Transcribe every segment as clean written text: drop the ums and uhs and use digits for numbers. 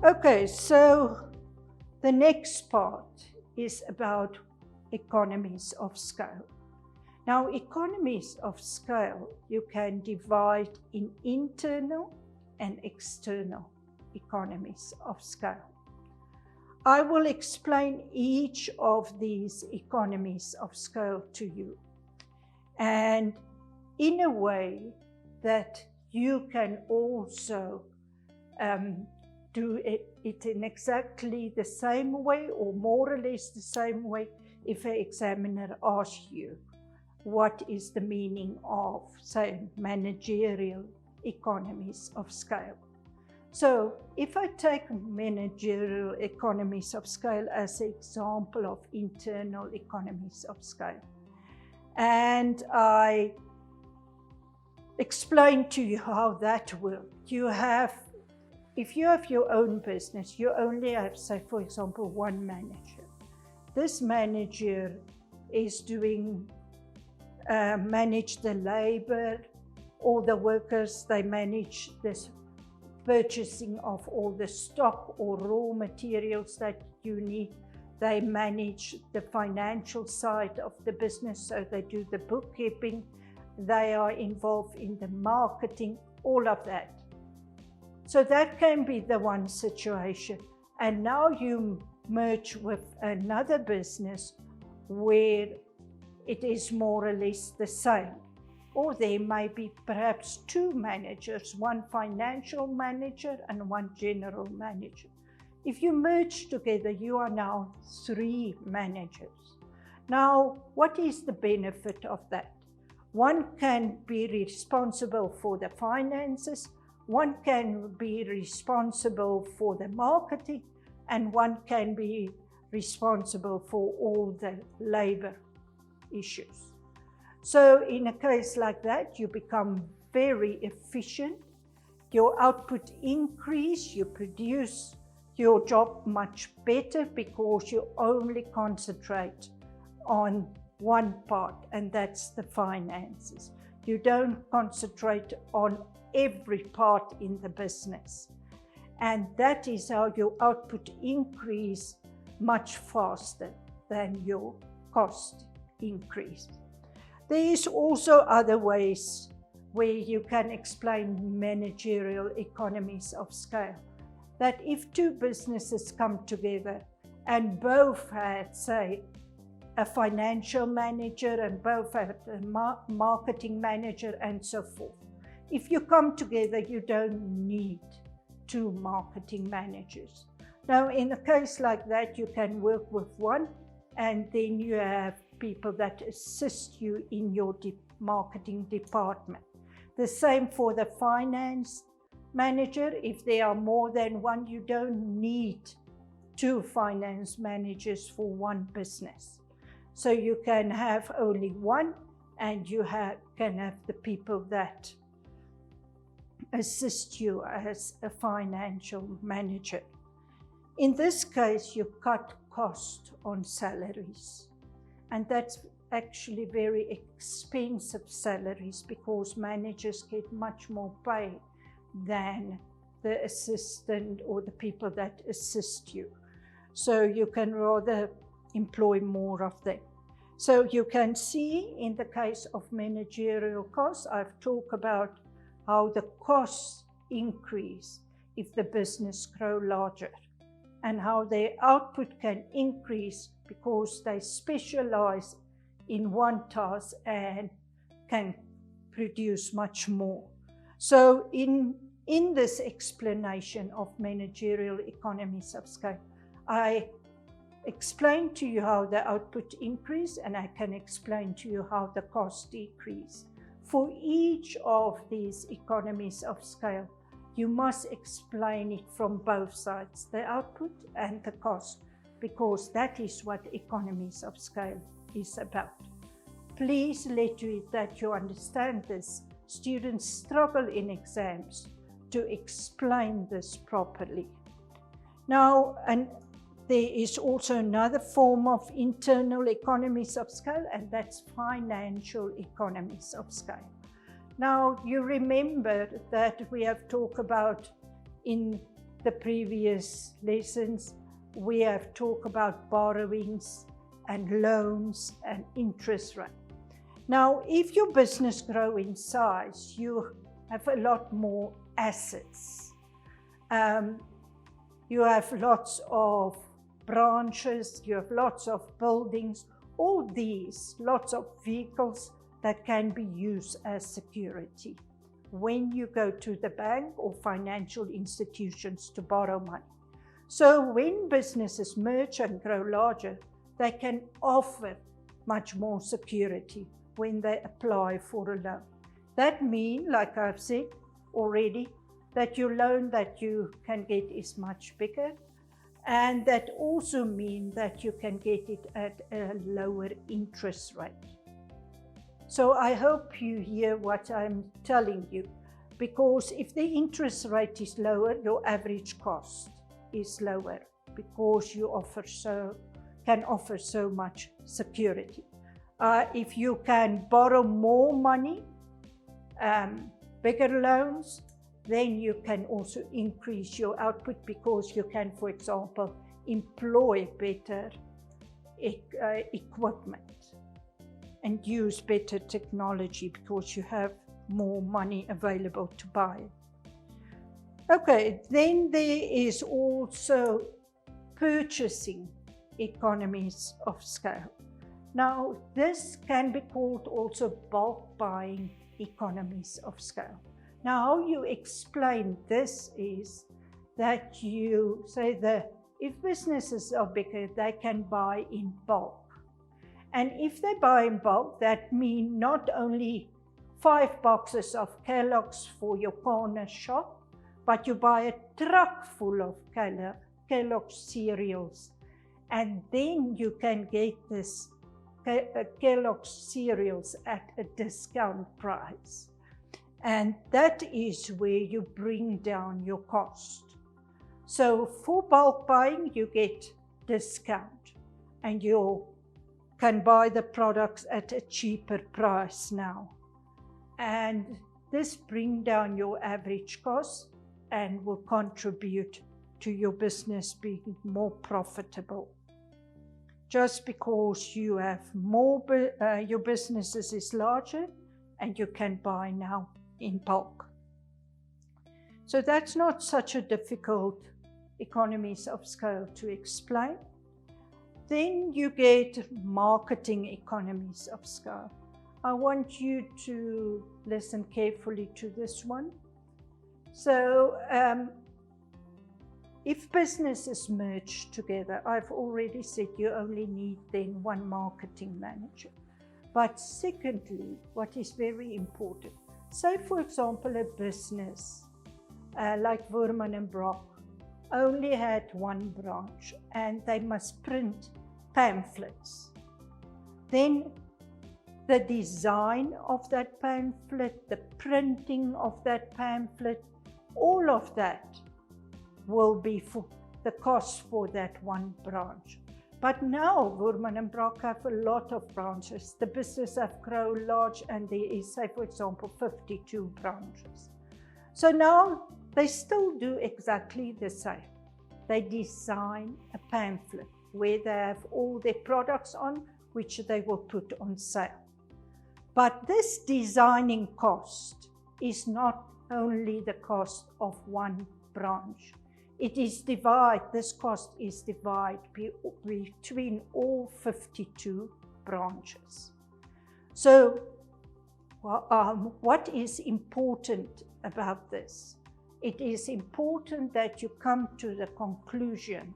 Okay, so the next part is about economies of scale. Now, economies of scale, you can divide in internal and external economies of scale. I will explain each of these economies of scale to you, and in a way that you can also do it in exactly the same way, or more or less the same way, if an examiner asks you what is the meaning of, say, managerial economies of scale. So if I take managerial economies of scale as an example of internal economies of scale, and I explain to you how that works. If you have your own business, you only have, say, for example, one manager. This manager is manage the labor, all the workers, they manage this purchasing of all the stock or raw materials that you need. They manage the financial side of the business, so they do the bookkeeping, they are involved in the marketing, all of that. So that can be the one situation. And now you merge with another business where it is more or less the same. Or there may be perhaps two managers, one financial manager and one general manager. If you merge together, you are now three managers. Now, what is the benefit of that? One can be responsible for the finances, one can be responsible for the marketing, and one can be responsible for all the labor issues. So in a case like that, you become very efficient, your output increase, you produce your job much better because you only concentrate on one part, and that's the finances. You don't concentrate on every part in the business. And that is how your output increase much faster than your cost increase. There is also other ways where you can explain managerial economies of scale. That if two businesses come together and both had, say, a financial manager and both had a marketing manager and so forth. If you come together, you don't need two marketing managers. Now, in a case like that, you can work with one, and then you have people that assist you in your marketing department. The same for the finance manager. If there are more than one, you don't need two finance managers for one business. So you can have only one, and you can have the people that assist you as a financial manager. In this case, you cut cost on salaries, and that's actually very expensive salaries because managers get much more pay than the assistant or the people that assist you. So you can rather employ more of them. So you can see in the case of managerial costs, I've talked about how the costs increase if the business grows larger, and how their output can increase because they specialize in one task and can produce much more. So in this explanation of managerial economies of scale, I explain to you how the output increase, and I can explain to you how the cost decrease. For each of these economies of scale, you must explain it from both sides, the output and the cost, because that is what economies of scale is about. Please let it that you understand this. Students struggle in exams to explain this properly. Now, and there is also another form of internal economies of scale, and that's financial economies of scale. Now, you remember that we have talked about in the previous lessons, we have talked about borrowings and loans and interest rate. Now, if your business grows in size, you have a lot more assets. You have lots of branches, you have lots of buildings, all these, lots of vehicles that can be used as security when you go to the bank or financial institutions to borrow money. So when businesses merge and grow larger, they can offer much more security when they apply for a loan. That means, like I've said already, that your loan that you can get is much bigger, and that also means that you can get it at a lower interest rate. So I hope you hear what I'm telling you, because if the interest rate is lower, your average cost is lower, because you can offer so much security. If you can borrow more money, bigger loans, then you can also increase your output, because you can, for example, employ better equipment and use better technology, because you have more money available to buy. Okay, then there is also purchasing economies of scale. Now, this can be called also bulk buying economies of scale. Now, how you explain this is that you say that if businesses are bigger, they can buy in bulk. And if they buy in bulk, that means not only 5 boxes of Kellogg's for your corner shop, but you buy a truck full of Kellogg's cereals. And then you can get this Kellogg's cereals at a discount price. And that is where you bring down your cost. So for bulk buying, you get discount, and you can buy the products at a cheaper price now. And this brings down your average cost and will contribute to your business being more profitable. Just because you have more, your business is larger, and you can buy now in bulk. So that's not such a difficult economies of scale to explain. Then you get marketing economies of scale. I want you to listen carefully to this one. So if businesses merge together, I've already said you only need then one marketing manager. But secondly, what is very important, say for example a business like Woermann and Brock only had one branch and they must print pamphlets. Then the design of that pamphlet, the printing of that pamphlet, all of that will be for the cost for that one branch. But now Woermann and Brock have a lot of branches. The business have grown large, and there is, say for example, 52 branches. So now they still do exactly the same. They design a pamphlet where they have all their products on, which they will put on sale. But this designing cost is not only the cost of one branch. It is this cost is divided between all 52 branches. So what is important about this? It is important that you come to the conclusion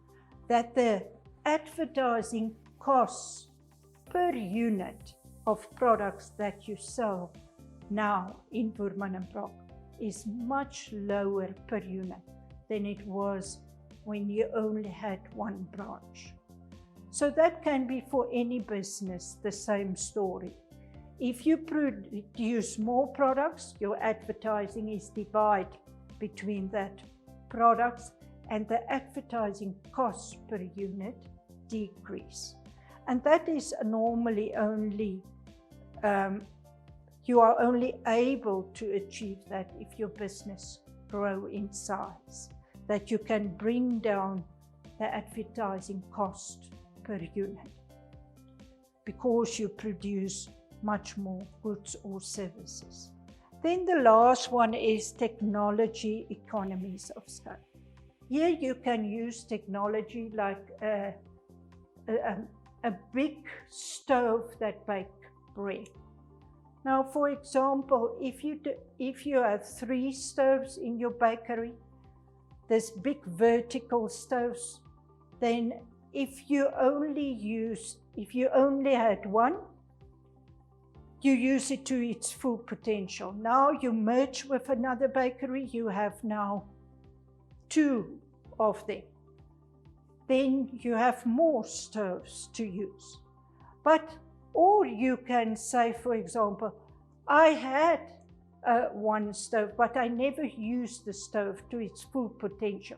that the advertising costs per unit of products that you sell now in Woermann and Brock is much lower per unit than it was when you only had one branch. So that can be for any business the same story. If you produce more products, your advertising is divided between that products, and the advertising costs per unit decrease. And that is normally only, you are only able to achieve that if your business grow in size. that you can bring down the advertising cost per unit because you produce much more goods or services. Then the last one is technology economies of scale. Here you can use technology like a big stove that bakes bread. Now, for example, if you have 3 stoves in your bakery, this big vertical stoves, then if you only had one, you use it to its full potential. Now you merge with another bakery, you have now 2 of them. Then you have more stoves to use. Or you can say, for example, I had one stove, but I never used the stove to its full potential.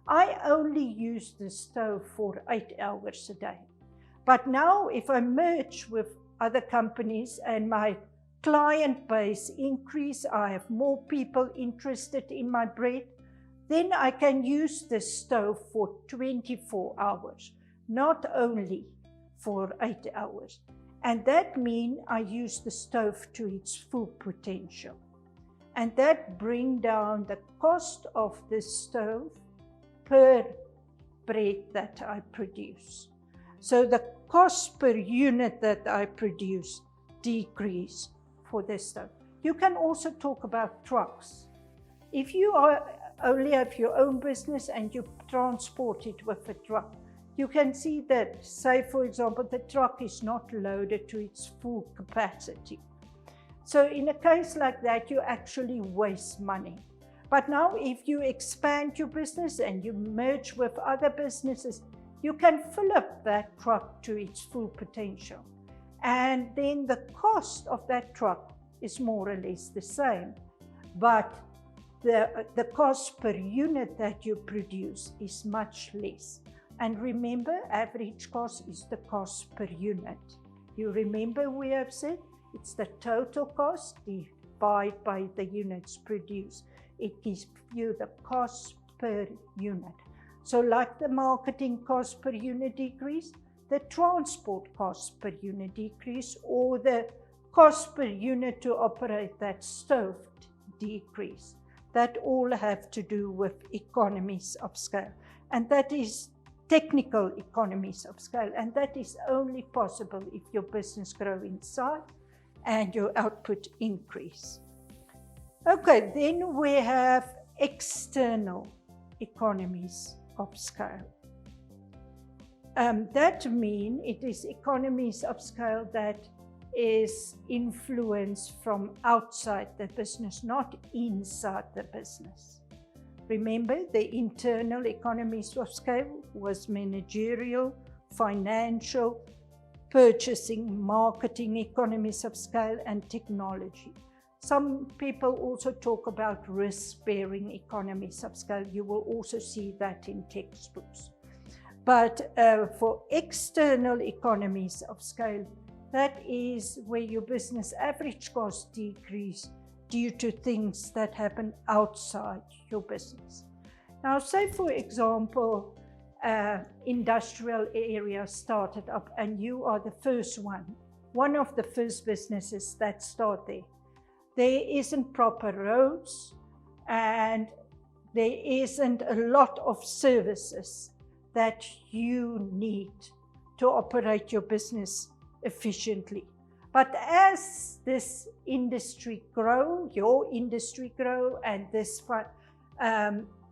I only use the stove for 8 hours a day. But now if I merge with other companies and my client base increase, I have more people interested in my bread, then I can use the stove for 24 hours, not only for 8 hours. And that means I use the stove to its full potential. And that brings down the cost of the stove per bread that I produce. So the cost per unit that I produce decrease for this stove. You can also talk about trucks. If you only have your own business and you transport it with a truck, you can see that, say for example, the truck is not loaded to its full capacity. So in a case like that, you actually waste money. But now if you expand your business and you merge with other businesses, you can fill up that truck to its full potential. And then the cost of that truck is more or less the same. But the cost per unit that you produce is much less. And remember, average cost is the cost per unit. You remember we have said it's the total cost divided by the units produced. It gives you the cost per unit. So like the marketing cost per unit decrease, the transport cost per unit decrease, or the cost per unit to operate that stove decrease. That all have to do with economies of scale. And that is technical economies of scale. And that is only possible if your business grows in size and your output increase. Okay, then we have external economies of scale. That means it is economies of scale that is influenced from outside the business, not inside the business. Remember, the internal economies of scale was managerial, financial, purchasing, marketing economies of scale, and technology. Some people also talk about risk-bearing economies of scale. You will also see that in textbooks. But for external economies of scale, that is where your business average cost decrease due to things that happen outside your business. Now, say for example, industrial area started up and you are the first one of the first businesses that start there. There isn't proper roads and there isn't a lot of services that you need to operate your business efficiently. But as this industry grow, your industry grow, and this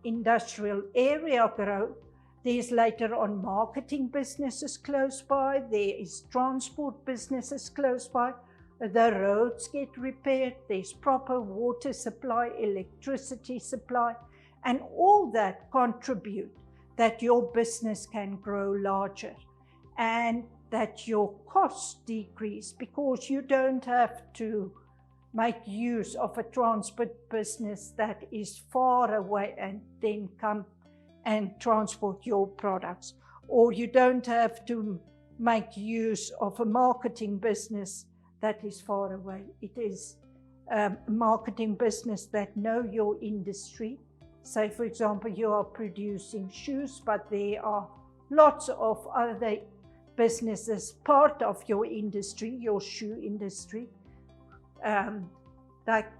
industrial area grow, there's later on marketing businesses close by, there is transport businesses close by, the roads get repaired, there's proper water supply, electricity supply, and all that contribute that your business can grow larger and that your costs decrease because you don't have to make use of a transport business that is far away and then come and transport your products. Or you don't have to make use of a marketing business that is far away. It is a marketing business that know your industry Say, for example, you are producing shoes, but there are lots of other businesses, part of your industry, your shoe industry, like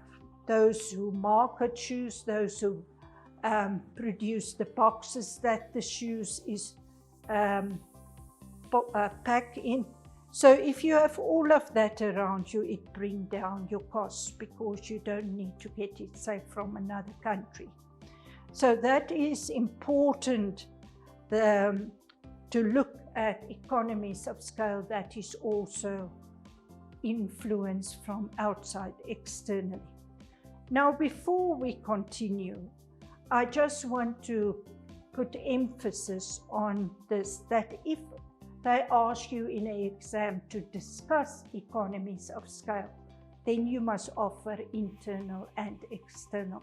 those who market shoes, those who produce the boxes that the shoes is packed in. So if you have all of that around you, it brings down your costs because you don't need to get it, say, from another country. So that is important to look at economies of scale that is also influenced from outside, externally. Now, before we continue, I just want to put emphasis on this, that if they ask you in an exam to discuss economies of scale, then you must offer internal and external.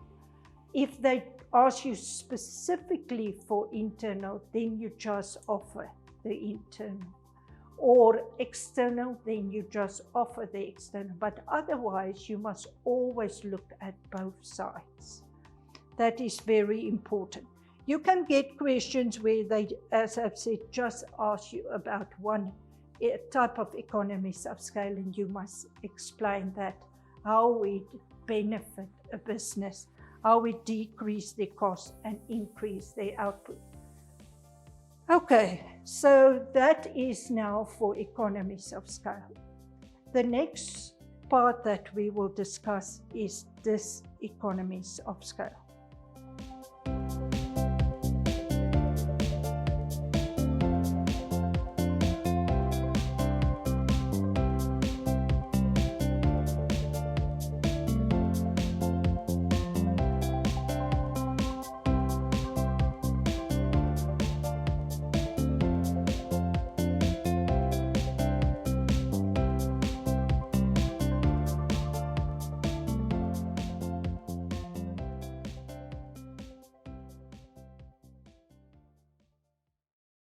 If they ask you specifically for internal, then you just offer the internal. Or external, then you just offer the external. But otherwise, you must always look at both sides. That is very important. You can get questions where they, as I've said, just ask you about one type of economies of scale, and you must explain that, how it benefit a business, how it decrease their costs and increase their output. Okay, so that is now for economies of scale. The next part that we will discuss is diseconomies of scale.